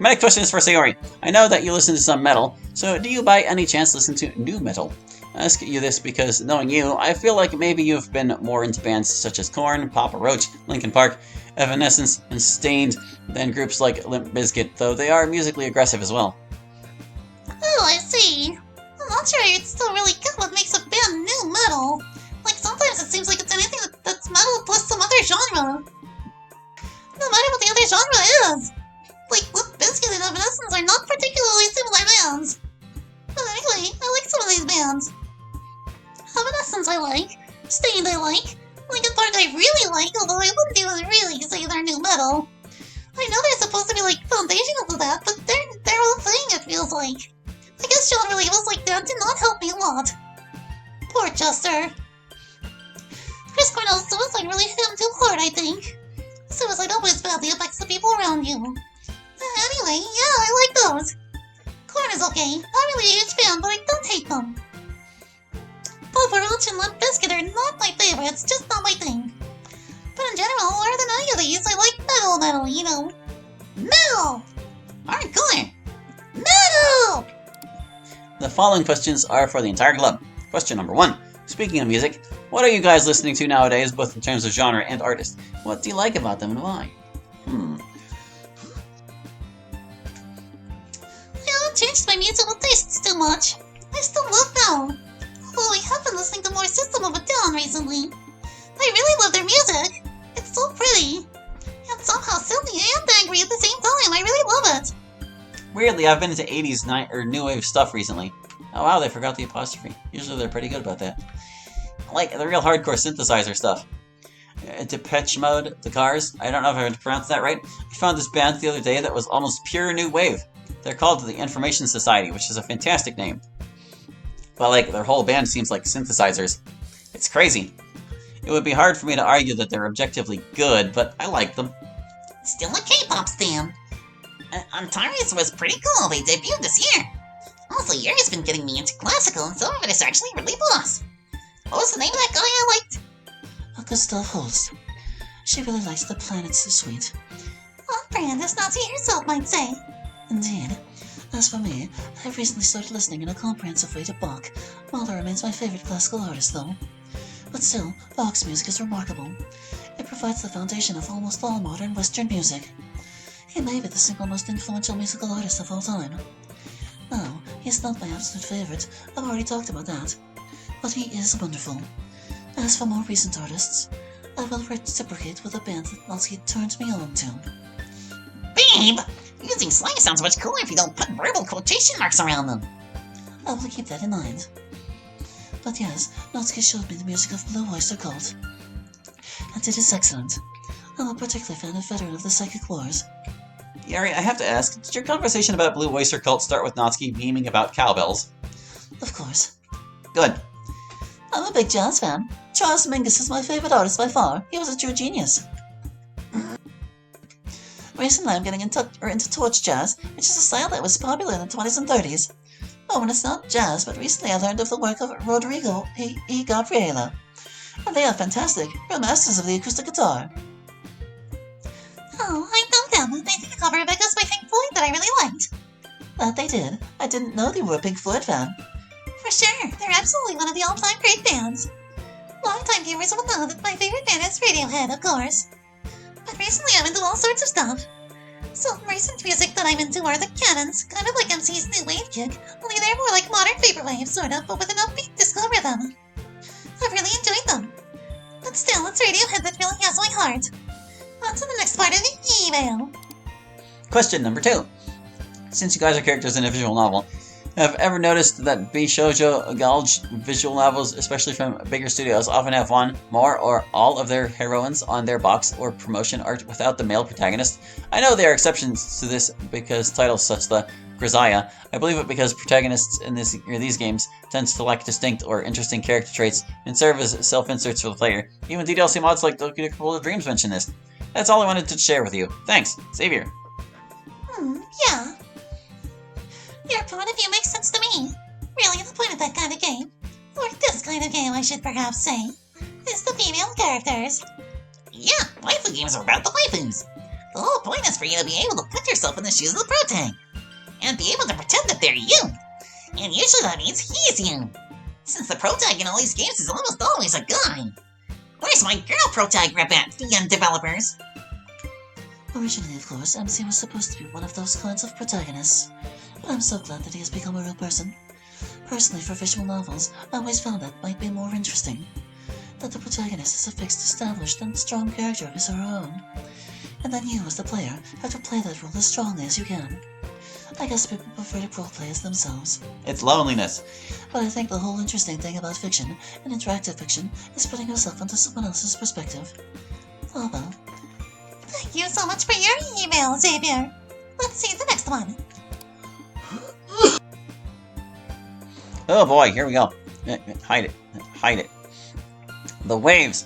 My next question is for Sayori. I know that you listen to some metal, so do you by any chance listen to new metal? I ask you this because, knowing you, I feel like maybe you've been more into bands such as Korn, Papa Roach, Linkin Park, Evanescence, and Stained than groups like Limp Bizkit, though they are musically aggressive as well. Oh, I see. I'm not sure it's still really good what makes a band new metal. Like, sometimes it seems like it's anything that's metal plus some other genre. No matter what the other genre is. Like, Limp Bizkit and Evanescence are not particularly similar bands. But anyway, I like some of these bands. Evanescence I like. Stained I like. Linkin Park I really like, although I wouldn't even really say they're new metal. I know they're supposed to be like foundational to that, but they're their own thing, it feels like. I guess genre labels like that did not help me a lot. Poor Chester. Chris Cornell's suicide really hit him too hard, I think. Suicide always badly affects the people around you. Anyway, yeah, I like those. Korn is okay. Not really a huge fan, but I don't hate them. Papa Roach and Limp Bizkit are not my favorites, just not my thing. But in general, more than any of these, I like metal, you know. Metal! Hardcore! Metal! The following questions are for the entire club. Question number 1. Speaking of music, what are you guys listening to nowadays, both in terms of genre and artist? What do you like about them and why? I haven't changed my musical tastes too much. I still love metal. Although I have been listening to more System of a Down recently. I really love their music. It's so pretty. And somehow silly and angry at the same time. I really love it. Weirdly, I've been into 80s or new wave stuff recently. Oh wow, they forgot the apostrophe. Usually they're pretty good about that. Like the real hardcore synthesizer stuff. Depeche Mode, The Cars. I don't know if I pronounced that right. I found this band the other day that was almost pure new wave. They're called the Information Society, which is a fantastic name. But like, their whole band seems like synthesizers. It's crazy. It would be hard for me to argue that they're objectively good, but I like them. Still a K-pop stan. Antares was pretty cool. They debuted this year. Also, Yuri's been getting me into classical, and some of it is actually really boss. What was the name of that guy I liked? Gustav Holst. She really likes the planets so sweet. On-brand is not to yourself, might say. Indeed. As for me, I've recently started listening in a comprehensive way to Bach. Mahler remains my favorite classical artist, though. But still, Bach's music is remarkable. It provides the foundation of almost all modern Western music. He may be the single most influential musical artist of all time. Now, he's not my absolute favorite, I've already talked about that. But he is wonderful. As for more recent artists, I will reciprocate with a band that Natsuki turned me on to. Babe! Using slang sounds much cooler if you don't put verbal quotation marks around them. I will keep that in mind. But yes, Natsuki showed me the music of Blue Oyster Cult. And it is excellent. I'm a particular fan of Veteran of the Psychic Wars. Yari, I have to ask, did your conversation about Blue Oyster Cult start with Natsuki beaming about cowbells? Of course. Good. I'm a big jazz fan. Charles Mingus is my favorite artist by far. He was a true genius. Recently I'm getting into torch jazz, which is a style that was popular in the 20s and 30s. Oh, and it's not jazz, but recently I learned of the work of Rodrigo E. Gabriela. And they are fantastic. Real masters of the acoustic guitar. Oh, I know them. They did a cover of Echoes by Pink Floyd that I really liked. That they did. I didn't know they were a Pink Floyd fan. For sure, they're absolutely one of the all-time great bands. Long-time viewers will know that my favorite band is Radiohead, of course. But recently I'm into all sorts of stuff. Some recent music that I'm into are the Cannons, kind of like MC's new wave kick, only they're more like modern vaporwave, sort of, but with an upbeat disco rhythm. I've really enjoyed them. But still, it's Radiohead that really has my heart. On to the next part of the email. Question number 2. Since you guys are characters in a visual novel, have ever noticed that Bishoujo Gouge visual novels, especially from bigger studios, often have one, more, or all of their heroines on their box or promotion art without the male protagonist? I know there are exceptions to this because titles such the Grisaya. I believe it because protagonists in these games tend to lack distinct or interesting character traits and serve as self-inserts for the player. Even DDLC mods like Doki Doki Dreams mention this. That's all I wanted to share with you. Thanks, Xavier. Yeah. Your point of view makes sense to me. Really, the point of that kind of game, or this kind of game I should perhaps say, is the female characters. Yeah, waifu games are about the waifus. The whole point is for you to be able to put yourself in the shoes of the protag, and be able to pretend that they're you. And usually that means he's you, since the protag in all these games is almost always a guy. Where's my girl protag rep at, DM developers? Originally, of course, MC was supposed to be one of those kinds of protagonists, but I'm so glad that he has become a real person. Personally, for visual novels, I always found that might be more interesting. That the protagonist is a fixed, established, and strong character of his or her own, and then you, as the player, have to play that role as strongly as you can. I guess people prefer to roleplay as themselves. It's loneliness. But I think the whole interesting thing about fiction, and interactive fiction, is putting yourself into someone else's perspective. Oh well. Thank you so much for your email, Xavier. Let's see the next one. Oh boy, here we go. Hide it. Hide it. The waves.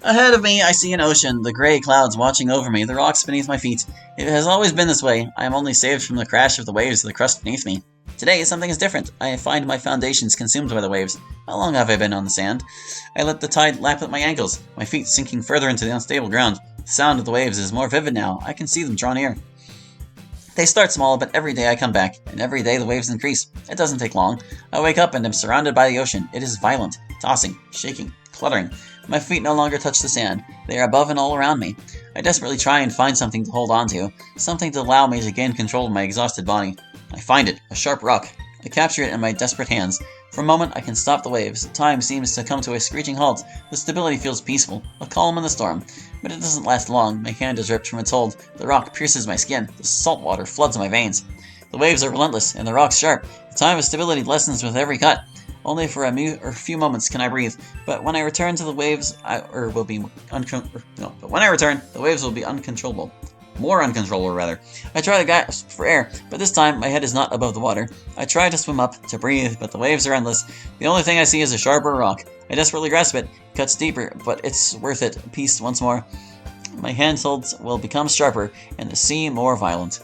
Ahead of me, I see an ocean, the gray clouds watching over me, the rocks beneath my feet. It has always been this way. I am only saved from the crash of the waves to the crust beneath me. Today, something is different. I find my foundations consumed by the waves. How long have I been on the sand? I let the tide lap at my ankles, my feet sinking further into the unstable ground. The sound of the waves is more vivid now. I can see them draw near. They start small, but every day I come back, and every day the waves increase. It doesn't take long. I wake up and am surrounded by the ocean. It is violent, tossing, shaking, cluttering. My feet no longer touch the sand. They are above and all around me. I desperately try and find something to hold on to, something to allow me to gain control of my exhausted body. I find it, a sharp rock. I capture it in my desperate hands. For a moment, I can stop the waves. Time seems to come to a screeching halt. The stability feels peaceful, a calm in the storm. But it doesn't last long. My hand is ripped from its hold. The rock pierces my skin. The salt water floods my veins. The waves are relentless, and the rock's sharp. The time of stability lessens with every cut. Only for a few moments can I breathe. But when I return to the waves, when I return, the waves will be uncontrollable. More uncontrollable, rather. I try to gasp for air, but this time my head is not above the water. I try to swim up, to breathe, but the waves are endless. The only thing I see is a sharper rock. I desperately grasp it. It cuts deeper, but it's worth it. Peace once more. My handholds will become sharper, and the sea more violent.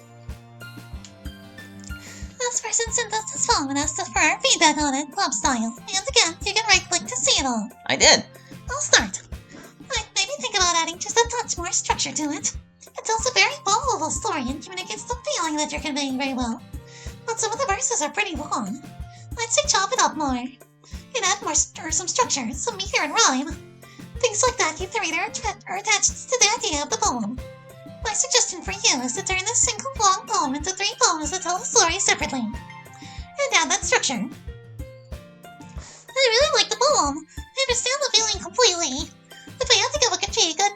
This person sent us this phone and asked us for our feedback on it, club style. And again, you can right-click to see it all. I did. I'll start. I'd maybe think about adding just a touch more structure to it. It tells a very believable story and communicates the feeling that you're conveying very well. But some of the verses are pretty long. I'd say chop it up more. And add more some structure, some meter and rhyme. Things like that keep the reader attached to the idea of the poem. My suggestion for you is to turn this single long poem into 3 poems that tell the story separately. And add that structure. I really like the poem. I understand the feeling completely. If I had to give a critique, I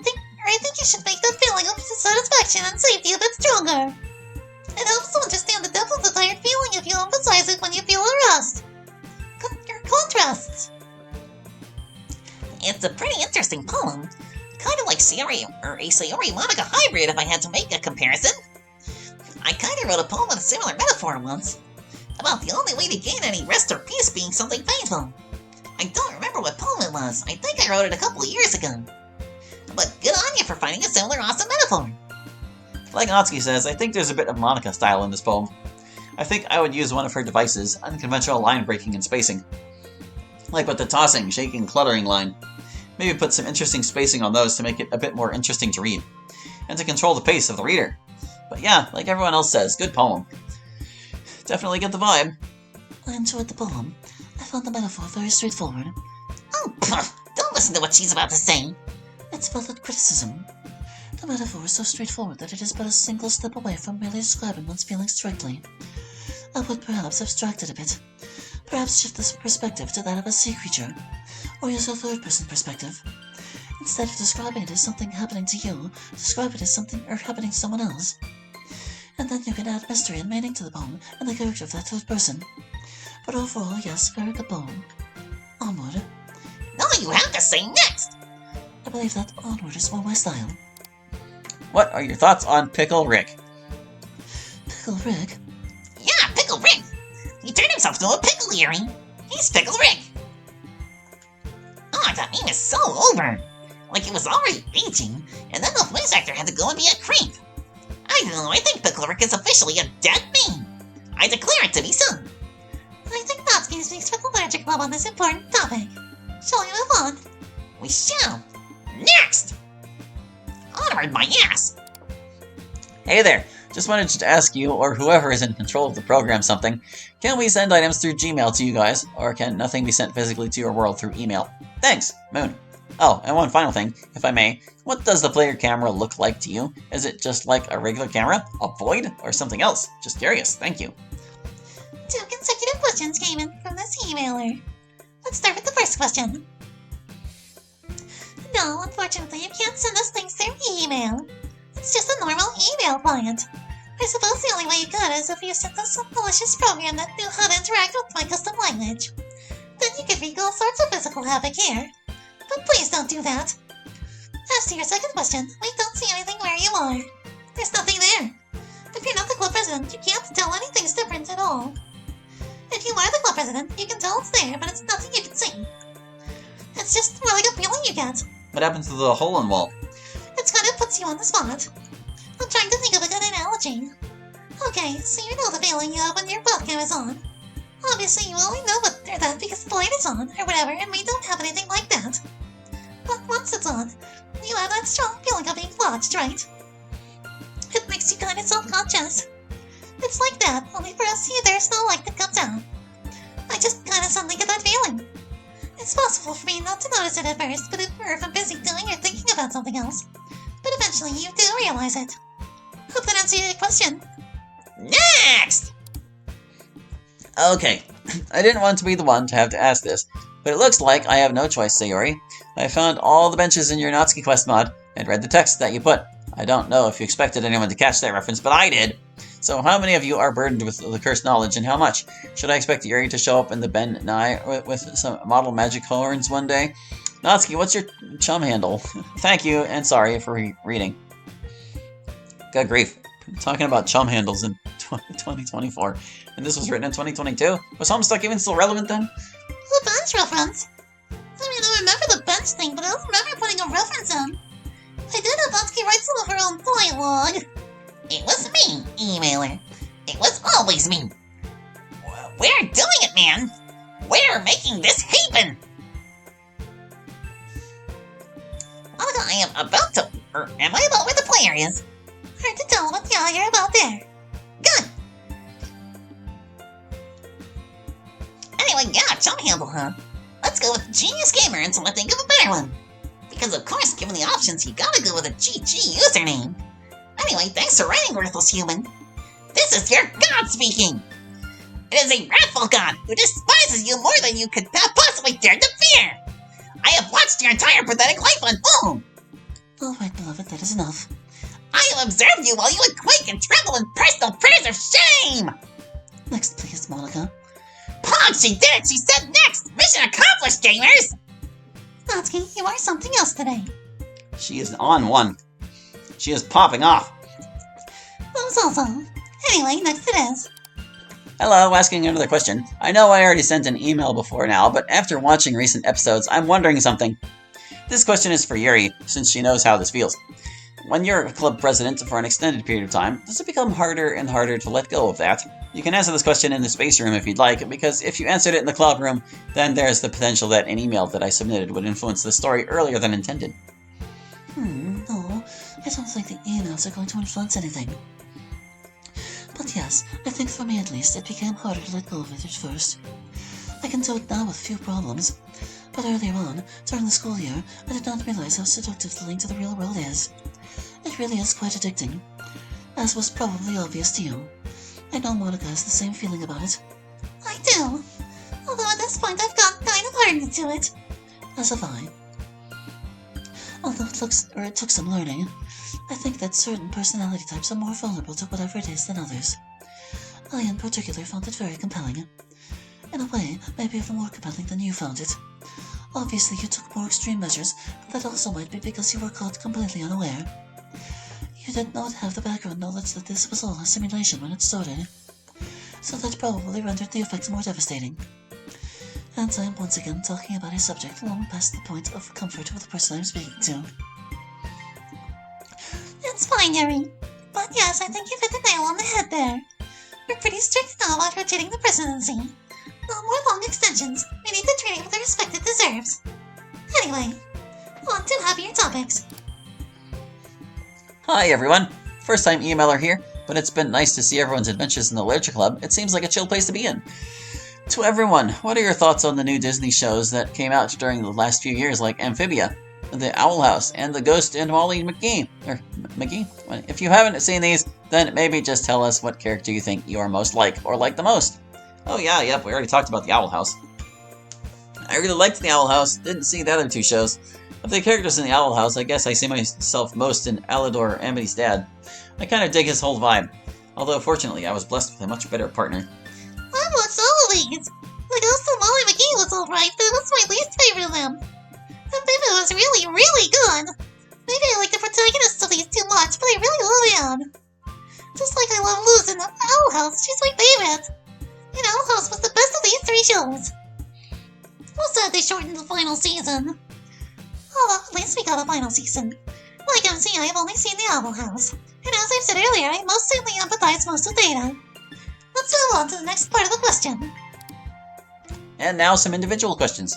think you should make that feeling of satisfaction and safety a bit stronger. It helps to understand the depth of the tired feeling if you emphasize it when you feel aroused. Your contrasts. It's a pretty interesting poem. Kind of like Sayori or a Sayori Monica hybrid if I had to make a comparison. I kind of wrote a poem with a similar metaphor once, about the only way to gain any rest or peace being something painful. I don't remember what poem it was. I think I wrote it a couple of years ago. But good on you for finding a similar awesome metaphor. Like Natsuki says, I think there's a bit of Monica style in this poem. I think I would use one of her devices, unconventional line breaking and spacing. Like with the tossing, shaking, cluttering line. Maybe put some interesting spacing on those to make it a bit more interesting to read. And to control the pace of the reader. But yeah, like everyone else says, good poem. Definitely get the vibe. I enjoyed the poem. I found the metaphor very straightforward. Oh, don't listen to what she's about to say. It's valid criticism. The metaphor is so straightforward that it is but a single step away from merely describing one's feelings directly. I would perhaps abstract it a bit. Perhaps shift the perspective to that of a sea creature, or use a third-person perspective. Instead of describing it as something happening to you, describe it as something happening to someone else. And then you can add mystery and meaning to the poem and the character of that third person. But overall, yes, very good poem. Onward. No, you have to say next! I believe that onward is more my style. What are your thoughts on Pickle Rick? Pickle Rick? Yeah, Pickle Rick! He turned himself into a pickle earring. He's Pickle Rick! Oh, that meme is so over! Like it was already aging, and then the voice actor had to go and be a creep. I don't know, I think Pickle Rick is officially a dead meme. I declare it to be so. I think Natsuki speaks for the Logic Club on this important topic. Shall we move on? We shall. Next! Onward, my ass! Hey there! Just wanted to ask you, or whoever is in control of the program something, can we send items through Gmail to you guys, or can nothing be sent physically to your world through email? Thanks, Moon. Oh, and one final thing, if I may. What does the player camera look like to you? Is it just like a regular camera, a void, or something else? Just curious, thank you. 2 consecutive questions came in from this emailer. Let's start with the first question. No, unfortunately, you can't send us things through email. It's just a normal email client. I suppose the only way you could is if you sent us some malicious program that knew how to interact with my custom language. Then you could wreak all sorts of physical havoc here. But please don't do that. As to your second question, we don't see anything where you are. There's nothing there. If you're not the club president, you can't tell anything's different at all. If you are the club president, you can tell it's there, but it's nothing you can see. It's just more like a feeling you get. What happens to the hole in wall? It kind of puts you on the spot. I'm trying to think of a good analogy. Okay, so you know the feeling you have when your webcam is on. Obviously, you only know that because the light is on, or whatever, and we don't have anything like that. But once it's on, you have that strong feeling of being watched, right? It makes you kind of self-conscious. It's like that, only for us here there's no light that comes out. I just kind of suddenly get that feeling. It's possible for me not to notice it at first, but if I'm busy doing or thinking about something else. But eventually you do realize it. Hope that answered your question. Next! Okay, I didn't want to be the one to have to ask this, but it looks like I have no choice, Sayori. I found all the benches in your Natsuki Quest mod and read the text that you put. I don't know if you expected anyone to catch that reference, but I did. So how many of you are burdened with the cursed knowledge, and how much? Should I expect Yuri to show up in the Ben Nye with some model magic horns one day? Natsuki, what's your chum handle? Thank you, and sorry for reading. Good grief. Talking about chum handles in 2024, and this was written in 2022? Was Homestuck even still relevant then? The bench reference? I mean, I remember the bench thing, but I don't remember putting a reference in. I did have Natsuki write some of her own dialogue. It was me, emailer. It was always me. We're doing it, man. We're making this happen. I am about to... Or am I about where the player is? Hard to tell, but yeah, you're about there. Good. Anyway, yeah, chum handle, huh? Let's go with Genius Gamer until I think of a better one. Because of course, given the options, you gotta go with a GG username. Anyway, thanks for writing, Worthless Human. This is your god speaking. It is a wrathful god who despises you more than you could possibly dare to fear. I have watched your entire pathetic life unfold. Alright, beloved, that is enough. I have observed you while you would quake and tremble in personal prayers of shame. Next, please, Monica. Pog, she did it! She said next! Mission accomplished, gamers! Natsuki, you are something else today. She is on one. She is popping off. So. Anyway, next it is. Hello, asking another question. I know I already sent an email before now, but after watching recent episodes, I'm wondering something. This question is for Yuri, since she knows how this feels. When you're a club president for an extended period of time, does it become harder and harder to let go of that? You can answer this question in the space room if you'd like, because if you answered it in the club room, then there's the potential that an email that I submitted would influence the story earlier than intended. No, I don't think the emails are going to influence anything. But yes, I think for me at least, it became harder to let go of it at first. I can do it now with few problems, but earlier on, during the school year, I did not realize how seductive the link to the real world is. It really is quite addicting, as was probably obvious to you. I know Monica has the same feeling about it. I do. Although at this point I've gotten kind of hardened to it. As have I. Although it took some learning, I think that certain personality types are more vulnerable to whatever it is than others. I in particular found it very compelling. In a way, maybe even more compelling than you found it. Obviously you took more extreme measures, but that also might be because you were caught completely unaware. You did not have the background knowledge that this was all a simulation when it started, so that probably rendered the effects more devastating. And I am once again talking about a subject long past the point of comfort with the person I'm speaking to. It's fine, Yuri. But yes, I think you hit the nail on the head there. We're pretty strict now about rotating the presidency. No more long extensions. We need to treat it with the respect it deserves. Anyway, on to happier topics. Hi everyone! First time emailer here, but it's been nice to see everyone's adventures in the Literature Club. It seems like a chill place to be in. To everyone, what are your thoughts on the new Disney shows that came out during the last few years, like Amphibia, The Owl House, and The Ghost and Molly McGee? Or McGee? If you haven't seen these, then maybe just tell us what character you think you are most like, or like the most. Oh yeah, yep, we already talked about The Owl House. I really liked The Owl House, didn't see the other two shows. Of the characters in The Owl House, I guess I see myself most in Alador, Amity's dad. I kind of dig his whole vibe, although fortunately I was blessed with a much better partner. I watched all of these. The Ghost of Molly McGee was alright, but it was my least favorite of them. The Bibi was really, really good. Maybe I like the protagonist of these too much, but I really love Anne. Just like I love Luz in The Owl House, she's my favorite. And Owl House was the best of these three shows. I'm sad they shortened the final season. Oh, at least we got a final season. Like MC, I have only seen The Owl House. And as I've said earlier, I most certainly empathize most with Data. Let's move on to the next part of the question. And now some individual questions.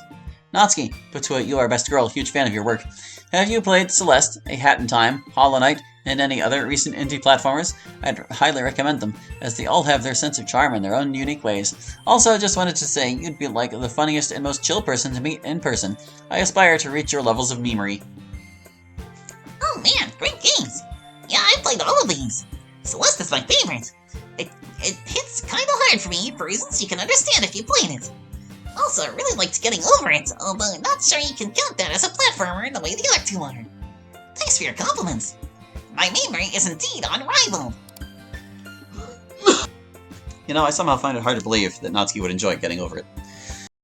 Natsuki, Patua, you are best girl, huge fan of your work. Have you played Celeste, A Hat in Time, Hollow Knight, and any other recent indie platformers? I'd highly recommend them, as they all have their sense of charm in their own unique ways. Also, just wanted to say, you'd be like the funniest and most chill person to meet in person. I aspire to reach your levels of memery. Oh man, great games! Yeah, I've played all of these. Celeste is my favorite. It hits kinda hard for me for reasons you can understand if you played it. Also, I really liked getting over it, although I'm not sure you can count that as a platformer the way the other two are. Thanks for your compliments. My memory is indeed unrivaled. You know, I somehow find it hard to believe that Natsuki would enjoy getting over it.